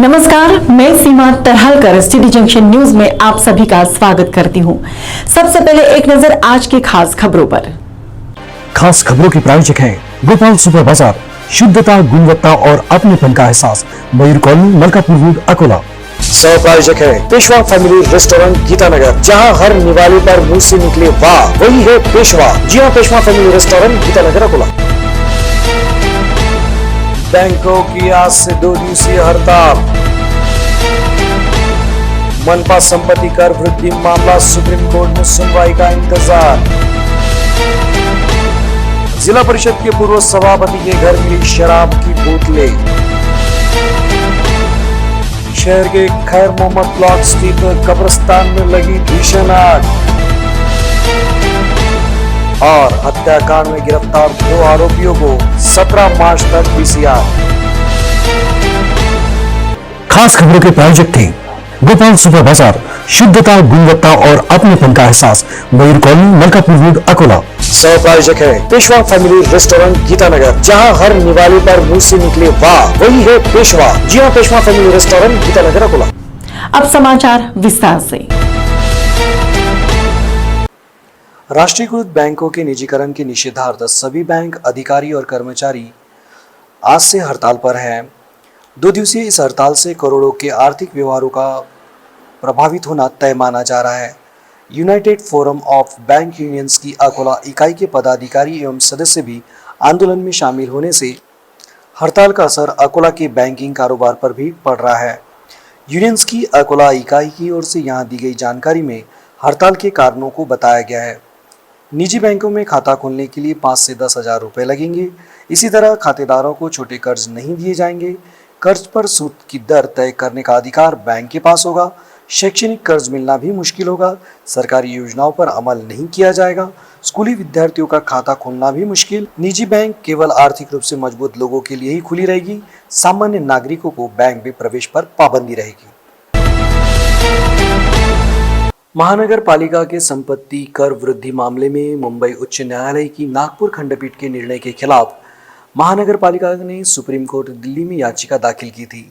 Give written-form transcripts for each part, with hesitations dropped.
नमस्कार, मैं सीमा तरहलकर city junction news में आप सभी का स्वागत करती हूं। सबसे पहले एक नजर आज की खास खबरों पर। खास खबरों के प्रायोजक हैं गोपाल सुपर बाजार, शुद्धता, गुणवत्ता और अपनेपन का एहसास, मयूर कॉलोनी, मलकापुर रोड, अकोला। सह प्रायोजक है पेशवा फैमिली रेस्टोरेंट, गीतानगर, जहां हर निवाले पर मुंह से निकले वाह वही है पेशवा। जी हाँ, पेशवा फैमिली रेस्टोरेंट, गीतानगर, अकोला। बैंकों की आज से 2 दिवसीय हड़ताल। मनपा संपत्ति कर वृद्धि मामला सुप्रीम कोर्ट में सुनवाई का इंतजार। जिला परिषद के पूर्व सभापति के घर मिली शराब की बोतलें। शहर के खैर मोहम्मद प्लॉट स्थित कब्रिस्तान में लगी भीषण आग। और हत्याकांड में गिरफ्तार 2 आरोपियों को 17 मार्च तक पीसीआर। खास खबरों के प्रायोजक थे गोपाल सुपर बाजार, शुद्धता, गुणवत्ता और अपनेपन का एहसास, मयूर कॉलोनी, मलकापुर रोड, अकोला। सह प्रायोजक है पेशवा फैमिली रेस्टोरेंट, गीतानगर, जहां हर निवाले पर मुंह से निकले वाह वही है पेशवा। जी हाँ, पेशवा फैमिली रेस्टोरेंट, गीतानगर, अकोला। अब समाचार विस्तार से। राष्ट्रीयकृत बैंकों के निजीकरण के निषेधार्थ सभी बैंक अधिकारी और कर्मचारी आज से हड़ताल पर हैं। 2 दिवसीय इस हड़ताल से करोड़ों के आर्थिक व्यवहारों का प्रभावित होना तय माना जा रहा है। United forum of bank unions की अकोला इकाई के पदाधिकारी एवं सदस्य भी आंदोलन में शामिल होने से हड़ताल का असर अकोला के बैंकिंग कारोबार पर भी पड़ रहा है। यूनियंस की अकोला इकाई की ओर से यहाँ दी गई जानकारी में हड़ताल के कारणों को बताया गया है। निजी बैंकों में खाता खोलने के लिए 5 से 10 हजार रुपये लगेंगे। इसी तरह खातेदारों को छोटे कर्ज नहीं दिए जाएंगे। कर्ज पर सूद की दर तय करने का अधिकार बैंक के पास होगा। शैक्षणिक कर्ज मिलना भी मुश्किल होगा। सरकारी योजनाओं पर अमल नहीं किया जाएगा। स्कूली विद्यार्थियों का खाता खोलना भी मुश्किल। निजी बैंक केवल आर्थिक रूप से मजबूत लोगों के लिए ही खुली रहेगी। सामान्य नागरिकों को बैंक में प्रवेश पर पाबंदी रहेगी। महानगर पालिका के संपत्ति कर वृद्धि मामले में मुंबई उच्च न्यायालय की नागपुर खंडपीठ के निर्णय के खिलाफ महानगर पालिका ने सुप्रीम कोर्ट दिल्ली में याचिका दाखिल की थी।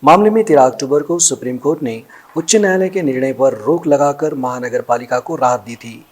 मामले में 13 अक्टूबर को सुप्रीम कोर्ट ने उच्च न्यायालय के निर्णय पर रोक लगाकर महानगर पालिका को राहत दी थी।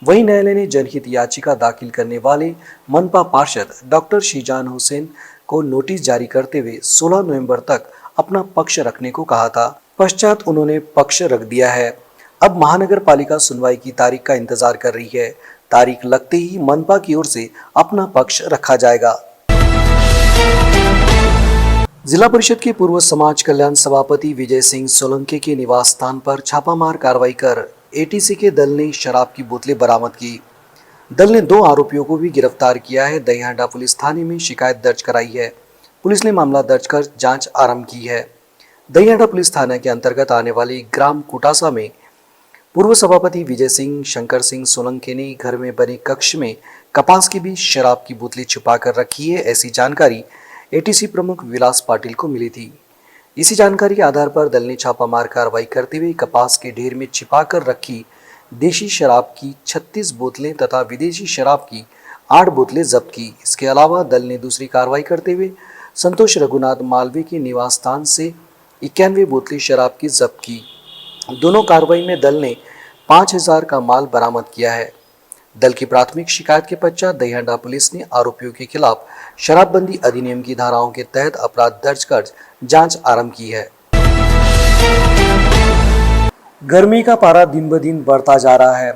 वहीं न्यायालय ने जनहित याचिका दाखिल करने वाले मनपा पार्षद डॉक्टर शीजान हुसैन को नोटिस जारी करते हुए 16 नवंबर तक अपना पक्ष रखने को कहा था। पश्चात उन्होंने पक्ष रख दिया है। अब महानगर पालिका सुनवाई की तारीख का इंतजार कर रही है। तारीख लगते ही मनपा की ओर से अपना पक्ष रखा जाएगा। जिला परिषद के पूर्व समाज कल्याण सभापति विजय सिंह सोलंके के निवास स्थान पर छापामार कार्रवाई कर एटीसी के दल ने शराब की बोतलें बरामद की। दल ने 2 आरोपियों को भी गिरफ्तार किया है। दहीहांडा पुलिस थाने में शिकायत दर्ज कराई है। पुलिस ने मामला दर्ज कर जांच आरंभ की है। दहीहांडा पुलिस थाने के अंतर्गत आने वाली ग्राम कुटासा में पूर्व सभापति विजय सिंह शंकर सिंह सोलंके ने घर में बने कक्ष में कपास के बीच शराब की बोतलें छुपा कर रखी है। ऐसी जानकारी एटीसी प्रमुख विलास पाटिल को मिली थी। इसी जानकारी के आधार पर दल ने छापामार कार्रवाई करते हुए कपास के ढेर में छिपा कर रखी देशी शराब की 36 बोतलें तथा विदेशी शराब की 8 बोतलें जब्त की। इसके अलावा दल ने दूसरी कार्रवाई करते हुए संतोष रघुनाथ मालवीय के निवास स्थान से 91 बोतलें शराब की जब्त की। दोनों कार्रवाई में दल ने 5000 का माल बरामद किया है। दल की प्राथमिक शिकायत के पश्चात दहीहांडा पुलिस ने आरोपियों के खिलाफ शराबबंदी अधिनियम की धाराओं के तहत अपराध दर्ज कर जांच आरंभ की है। गर्मी का पारा दिन ब दिन बढ़ता जा रहा है।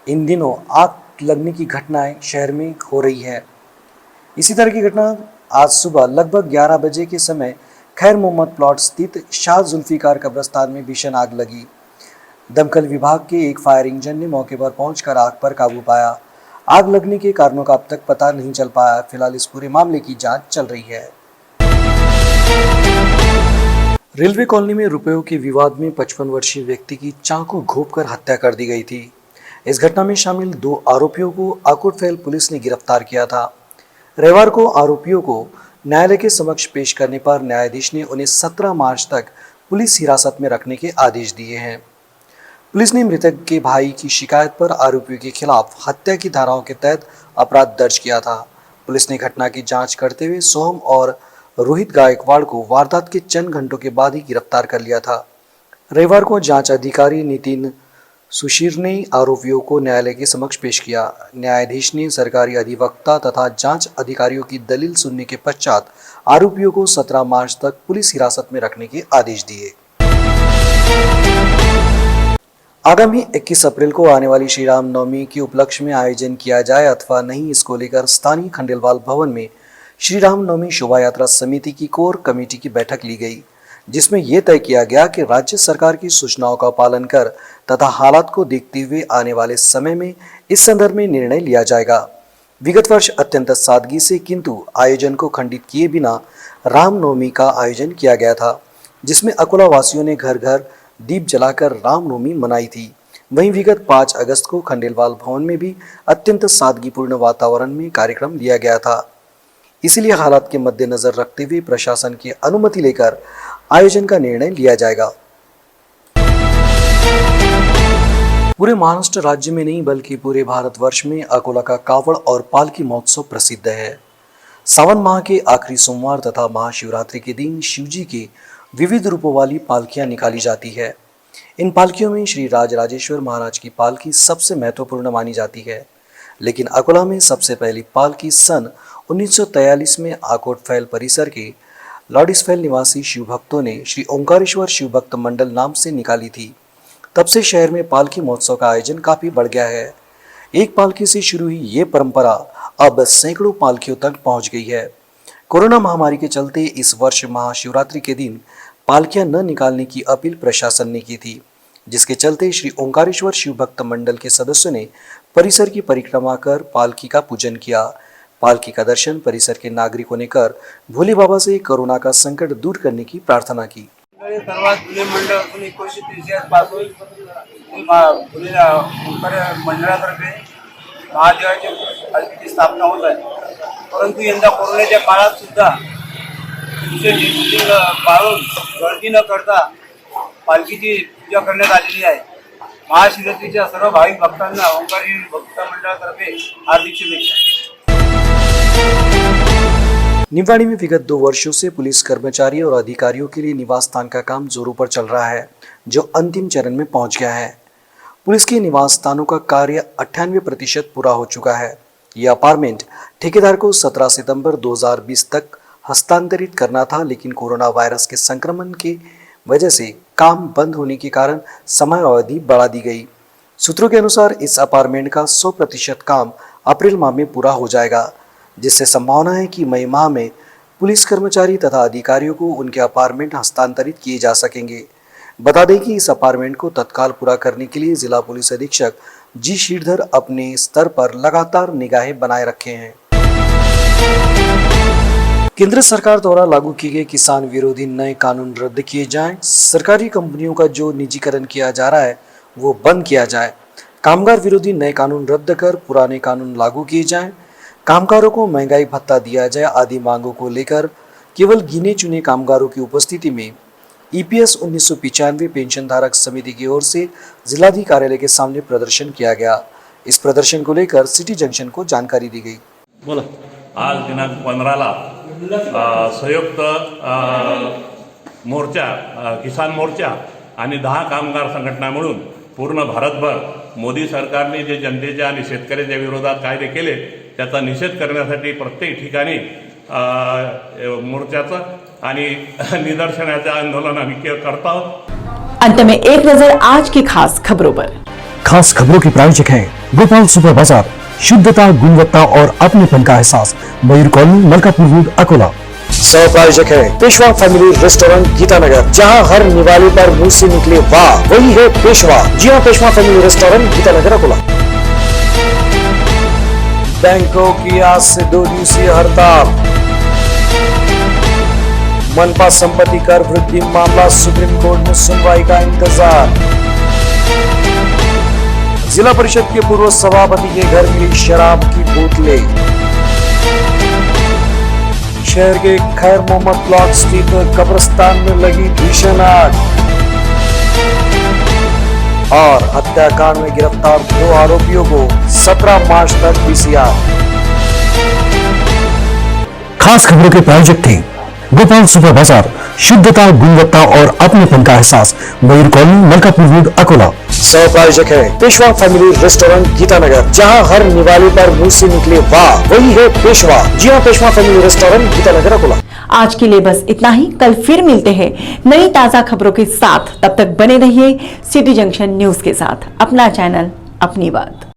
इन दिनों आग लगने की घटनाएं शहर में हो रही है। इसी तरह की घटना आज सुबह लगभग 11 बजे के समय खैर मोहम्मद प्लॉट स्थित शाह जुल्फिकार कब्रिस्तान में भीषण आग लगी। दमकल विभाग के एक फायर इंजन ने मौके पर पहुंचकर आग पर काबू पाया। आग लगने के कारणों का अब तक पता नहीं चल पाया। फिलहाल इस पूरे मामले की जांच चल रही है। रेलवे कॉलोनी में रुपयों के विवाद में 55 वर्षीय व्यक्ति की चाकू घोंपकर हत्या कर दी गई थी। इस घटना में शामिल 2 आरोपियों को आकुटफैल पुलिस ने गिरफ्तार किया था। रविवार को आरोपियों को न्यायालय के समक्ष पेश करने पर न्यायाधीश ने उन्हें 17 मार्च तक पुलिस हिरासत में रखने के आदेश दिए हैं। पुलिस ने मृतक के भाई की शिकायत पर आरोपियों के खिलाफ हत्या की धाराओं के तहत अपराध दर्ज किया था। पुलिस ने घटना की जांच करते हुए सोहम और रोहित गायकवाड़ को वारदात के चंद घंटों के बाद ही गिरफ्तार कर लिया था। रविवार को जांच अधिकारी नितिन सुशीर ने आरोपियों को न्यायालय के समक्ष पेश किया। न्यायाधीश ने सरकारी अधिवक्ता तथा जांच अधिकारियों की दलील सुनने के पश्चात आरोपियों को 17 मार्च तक पुलिस हिरासत में रखने के आदेश दिए। आगामी 21 अप्रैल को आने वाली श्री राम नवमी के उपलक्ष्य में आयोजन किया जाए अथवा नहीं, इसको लेकर स्थानीय खंडेलवाल भवन में श्री राम नवमी शोभा यात्रा समिति की कोर कमेटी की बैठक ली गई, जिसमें यह तय किया गया कि राज्य सरकार की सूचनाओं का पालन कर तथा हालात को देखते हुए आने वाले समय में इस संदर्भ में निर्णय लिया जाएगा। विगत वर्ष अत्यंत सादगी से किंतु आयोजन को खंडित किए बिना रामनवमी का आयोजन किया गया था, जिसमें अकोला वासियों ने घर घर दीप जलाकर रामनवमी मनाई थी। वहीं विगत 5 अगस्त को खंडेलवाल भवन में भी अत्यंत सादगीपूर्ण वातावरण में कार्यक्रम लिया गया था। इसलिए हालात के मद्देनजर रखते हुए प्रशासन की अनुमति लेकर आयोजन का निर्णय लिया जाएगा। पूरे महाराष्ट्र राज्य में नहीं बल्कि पूरे भारतवर्ष में अकोला का कावड़ और पालकी महोत्सव प्रसिद्ध है। सावन माह के आखिरी सोमवार तथा महाशिवरात्रि के दिन शिवजी के विविध रूपों वाली पालकियां निकाली जाती है। इन पालकियों में श्री राजराजेश्वर महाराज की पालकी सबसे महत्वपूर्ण मानी जाती है, लेकिन अकोला में सबसे पहली पालकी सन 1943 में आकोटफैल परिसर के लॉडिसफैल निवासी शिव भक्तों ने श्री ओंकारेश्वर शिव भक्त मंडल नाम से निकाली थी। तब से शहर में पालकी महोत्सव का आयोजन काफी बढ़ गया है। एक पालकी से शुरू हुई ये परंपरा अब सैकड़ों पालकियों तक पहुंच गई है। कोरोना महामारी के चलते इस वर्ष महाशिवरात्रि के दिन पालकियां न निकालने की अपील प्रशासन ने की थी, जिसके चलते श्री ओंकारेश्वर शिव भक्त मंडल के सदस्यों ने परिसर की परिक्रमा कर पालकी का पूजन किया। पालकी का दर्शन परिसर के नागरिकों ने कर भोले बाबा से कोरोना का संकट दूर करने की प्रार्थना की। सर्वात जुने मंडळ असून 1933 पासून मंडळातर्फे महादेवाची पालखीची स्थापना होत आहे, परंतु यंदा कोरोनाच्या काळात सुद्धा सोशल डिस्टन्सिंग पाळून गर्दी न करता पालखीची पूजा करण्यात आलेली आहे। महाशिवरात्रीच्या सर्व भाविक भक्तांना ओंकारी भक्त मंडळातर्फे हार्दिक शुभेच्छा। निवाड़ी में विगत 2 वर्षों से पुलिस कर्मचारी और अधिकारियों के लिए निवास स्थान का काम जोरों पर चल रहा है, जो अंतिम चरण में पहुंच गया है। पुलिस के निवास स्थानों का कार्य 98% पूरा हो चुका है। यह अपार्टमेंट ठेकेदार को 17 सितंबर 2020 तक हस्तांतरित करना था, लेकिन कोरोना वायरस के संक्रमण की वजह से काम बंद होने के कारण समय अवधि बढ़ा दी गई। सूत्रों के अनुसार इस अपार्टमेंट का 100% काम अप्रैल माह में पूरा हो जाएगा, जिससे संभावना है कि मई माह में पुलिस कर्मचारी तथा अधिकारियों को उनके अपार्टमेंट हस्तांतरित किए जा सकेंगे। बता दें कि इस अपार्टमेंट को तत्काल पूरा करने के लिए जिला पुलिस अधीक्षक जी श्रीधर अपने स्तर पर लगातार निगाहें बनाए रखे हैं। केंद्र सरकार द्वारा लागू किए गए किसान विरोधी नए कानून रद्द किए जाएं। सरकारी कंपनियों का जो निजीकरण किया जा रहा है वो बंद किया जाए। कामगार विरोधी नए कानून रद्द कर पुराने कानून लागू किए जाएं। कामगारों को महंगाई भत्ता दिया जाए आदि मांगों को लेकर केवल गिने चुने कामगारों की उपस्थिति में ईपीएस 1995 पेंशन धारक समिति की ओर से जिलाधिकारी कार्यालय के सामने प्रदर्शन किया गया। इस प्रदर्शन को लेकर सिटी जंक्शन को जानकारी दी गई। बोला आज दिनांक 15ला संयुक्त मोर्चा किसान मोर्चा आणि 10 कामगार संघटना मिळून पूर्ण भारतभर मोदी सरकारने जे जनतेच्या आणि शेतकऱ्यांच्या विरोधात कायदे केले त्याचा निषेध करण्यासाठी प्रत्येक ठिकाणी मोर्चाचं आणि निदर्शनाचं आंदोलन आम्ही करत आहोत। अंत में एक नजर आज की खास खबरों पर। खास खबरों के प्रायोजक हैं गोपाल सुपर बाजार, शुद्धता, गुणवत्ता और अपनेपन का एहसास, मयूर कॉलोनी, मलकापुर रोड, अकोला। सह प्रायोजक है पेशवा फैमिली रेस्टोरेंट गीतानगर, जहां हर निवाले पर मुंह से निकले वाह वही है पेशवा। जी हाँ, पेशवा फैमिली रेस्टोरेंट गीतानगर, अकोला। बैंकों की आज से 2 दिवसीय हड़ताल। मनपा संपत्ति कर वृद्धि मामला सुप्रीम कोर्ट में सुनवाई का इंतजार। जिला परिषद के पूर्व सभापति के घर मिली शराब की बोतलें। शहर के खैर मोहम्मद ब्लॉक स्थित कब्रिस्तान में लगी भीषण आग। और हत्याकांड में गिरफ्तार 2 आरोपियों को 17 मार्च तक पीसीआर। खास खबरों के प्रायोजक थे गोपाल सुपर बाजार, शुद्धता, गुणवत्ता और अपनेपन का एहसास। मयूर कॉलोनी, मलकापुर रोड, अकोला। सहप्रायोजक है पेशवा फैमिली रेस्टोरेंट गीतानगर, जहां हर निवाले पर मुंह से निकले वाह वही है पेशवा। जी हाँ, पेशवा फैमिली रेस्टोरेंट गीतानगर, अकोला। आज के लिए बस इतना ही। कल फिर मिलते हैं नई ताजा खबरों के साथ। तब तक बने रहिए सिटी जंक्शन न्यूज के साथ। अपना चैनल, अपनी बात।